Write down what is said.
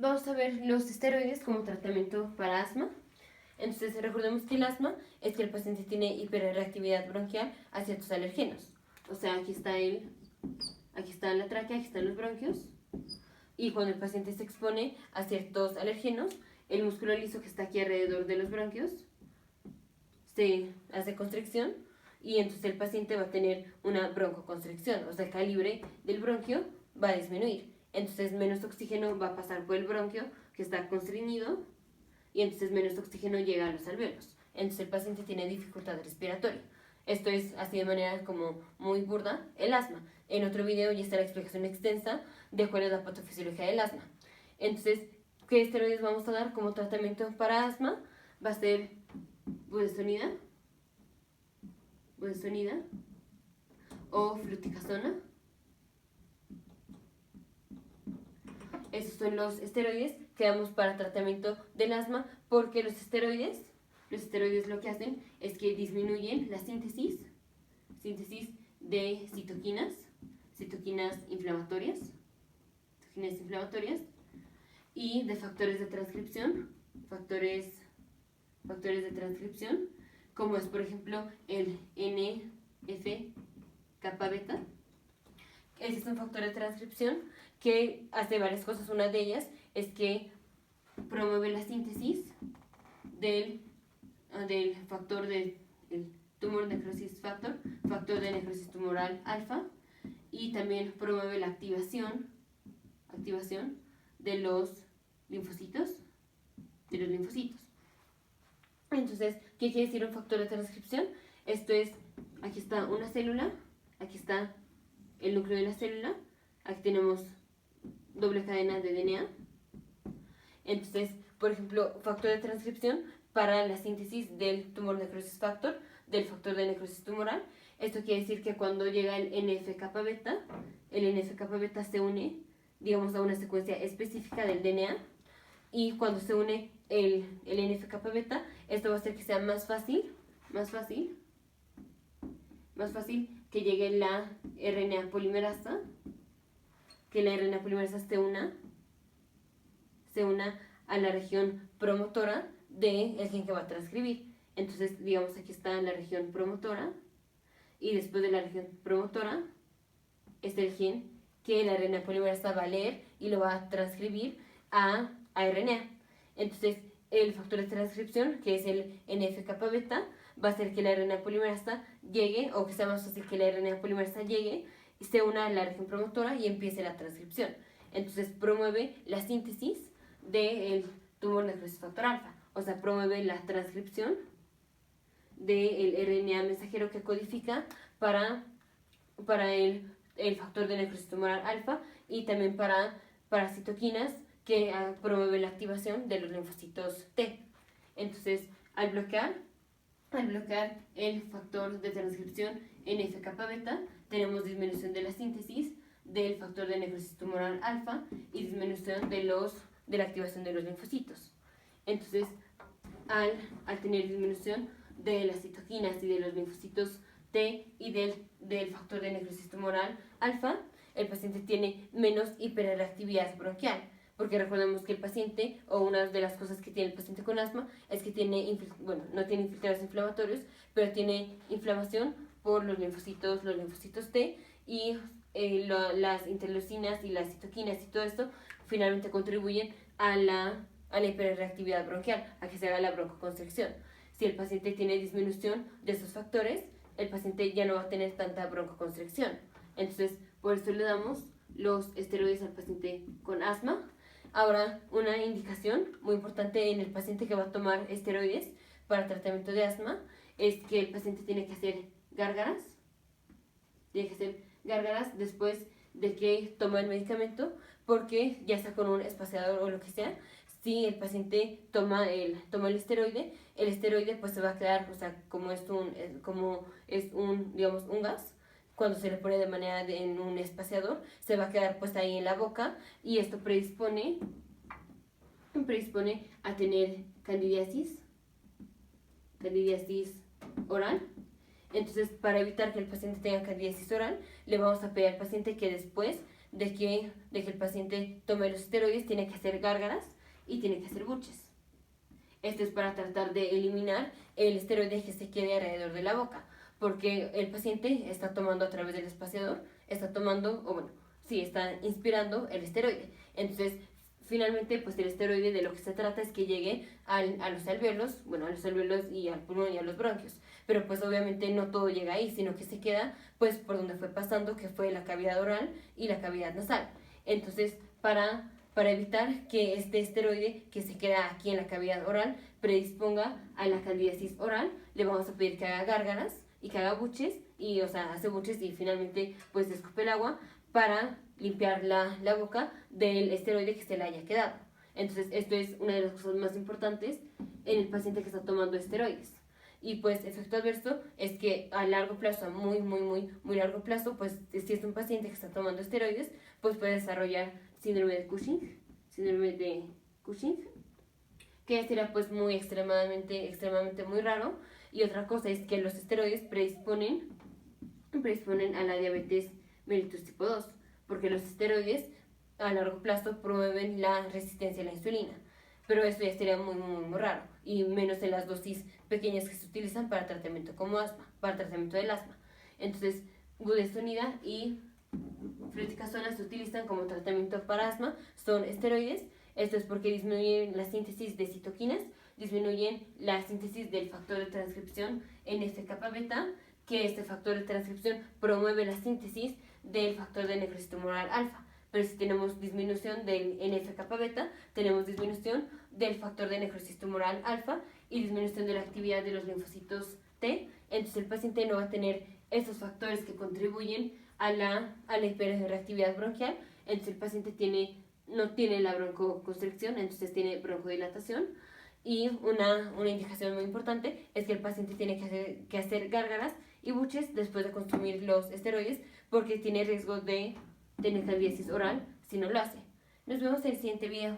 Vamos a ver los esteroides como tratamiento para asma. Entonces, recordemos que el asma es que el paciente tiene hiperreactividad bronquial a ciertos alergenos. O sea, aquí está la tráquea, aquí están los bronquios. Y cuando el paciente se expone a ciertos alergenos, el músculo liso que está aquí alrededor de los bronquios se hace constricción y entonces el paciente va a tener una broncoconstricción, o sea, el calibre del bronquio va a disminuir. Entonces menos oxígeno va a pasar por el bronquio que está constreñido y entonces menos oxígeno llega a los alvéolos. Entonces el paciente tiene dificultad respiratoria. Esto es así de manera como muy burda el asma. En otro video ya está la explicación extensa de cuál es la patofisiología del asma. Entonces, ¿qué esteroides vamos a dar como tratamiento para asma? Va a ser budesonida o fluticasona. Esos son los esteroides que damos para tratamiento del asma, porque los esteroides lo que hacen es que disminuyen la síntesis de citoquinas inflamatorias y de factores de transcripción, como es por ejemplo el NF-kappa beta. Ese es un factor de transcripción que hace varias cosas. Una de ellas es que promueve la síntesis del factor del tumor necrosis factor de necrosis tumoral alfa, y también promueve la activación de los linfocitos. Entonces, ¿qué quiere decir un factor de transcripción? Esto es, aquí está una célula, aquí está el núcleo de la célula, aquí tenemos doble cadena de DNA. Entonces, por ejemplo, factor de transcripción para la síntesis del tumor necrosis factor, del factor de necrosis tumoral. Esto quiere decir que cuando llega el NF-kappa beta, se une, digamos, a una secuencia específica del DNA, y cuando se une el NF-kappa beta, esto va a hacer que sea más fácil que llegue la RNA polimerasa, se una a la región promotora del gen que va a transcribir. Entonces, digamos, aquí está la región promotora, y después de la región promotora está el gen que la RNA polimerasa va a leer y lo va a transcribir a RNA. Entonces, el factor de transcripción, que es el NF-kappa beta, va a hacer que la RNA polimerasa llegue, o que sea más fácil que la RNA polimerasa llegue y se una a la región promotora y empiece la transcripción. Entonces, promueve la síntesis del tumor necrosis factor alfa, o sea, promueve la transcripción del RNA mensajero que codifica para el factor de necrosis tumoral alfa, y también para citoquinas que promueven la activación de los linfocitos T. Entonces, al bloquear el factor de transcripción NF-kappa beta, tenemos disminución de la síntesis del factor de necrosis tumoral alfa y disminución de la activación de los linfocitos. Entonces, al tener disminución de las citoquinas y de los linfocitos T y del factor de necrosis tumoral alfa, el paciente tiene menos hiperreactividad bronquial, porque recordemos que el paciente, o una de las cosas que tiene el paciente con asma, es que no tiene infiltrados inflamatorios, pero tiene inflamación por los linfocitos T, y las interleucinas y las citoquinas y todo esto finalmente contribuyen a la hiperreactividad bronquial, a que se haga la broncoconstricción. Si el paciente tiene disminución de esos factores, el paciente ya no va a tener tanta broncoconstricción. Entonces, por eso le damos los esteroides al paciente con asma. Ahora, una indicación muy importante en el paciente que va a tomar esteroides para tratamiento de asma es que el paciente tiene que hacer gárgaras. Después de que toma el medicamento, porque ya sea con un espaciador o lo que sea, si el paciente toma el esteroide pues se va a quedar, o sea, como es un digamos, un gas, cuando se le pone de manera en un espaciador, se va a quedar pues ahí en la boca, y esto predispone a tener candidiasis oral. Entonces, para evitar que el paciente tenga candidiasis oral, le vamos a pedir al paciente que después de que el paciente tome los esteroides, tiene que hacer gárgaras y tiene que hacer buches. Esto es para tratar de eliminar el esteroide que se quede alrededor de la boca, porque el paciente está tomando a través del espaciador, está tomando, o bueno, sí, está inspirando el esteroide. Entonces, finalmente, pues el esteroide de lo que se trata es que llegue a los alvéolos, bueno, a los alvéolos y al pulmón y a los bronquios. Pero pues obviamente no todo llega ahí, sino que se queda pues por donde fue pasando, que fue la cavidad oral y la cavidad nasal. Entonces, para evitar que este esteroide que se queda aquí en la cavidad oral predisponga a la candidiasis oral, le vamos a pedir que haga gárgaras y que haga buches, y, o sea, hace buches y finalmente pues escupe el agua para limpiar la boca del esteroide que se le haya quedado. Entonces, esto es una de las cosas más importantes en el paciente que está tomando esteroides. Y pues efecto adverso es que a largo plazo, a muy largo plazo, pues si es un paciente que está tomando esteroides, pues puede desarrollar síndrome de Cushing, que será pues muy extremadamente muy raro. Y otra cosa es que los esteroides predisponen a la diabetes mellitus tipo 2, porque los esteroides a largo plazo promueven la resistencia a la insulina. Pero esto ya sería muy raro, y menos en las dosis pequeñas que se utilizan para tratamiento como asma, para tratamiento del asma. Entonces, budesonida y fluticasona se utilizan como tratamiento para asma, son esteroides. Esto es porque disminuyen la síntesis de citoquinas, disminuyen la síntesis del factor de transcripción NF-kappa beta, que este factor de transcripción promueve la síntesis del factor de necrosis tumoral alfa. Pero si tenemos disminución del NF-kappa beta, tenemos disminución del factor de necrosis tumoral alfa y disminución de la actividad de los linfocitos T. Entonces el paciente no va a tener esos factores que contribuyen a la hiperreactividad bronquial. Entonces el paciente no tiene la broncoconstricción, entonces tiene broncodilatación. Y una indicación muy importante es que el paciente tiene que hacer gárgaras y buches después de consumir los esteroides, porque tiene riesgo de tener candidiasis oral si no lo hace. Nos vemos en el siguiente video.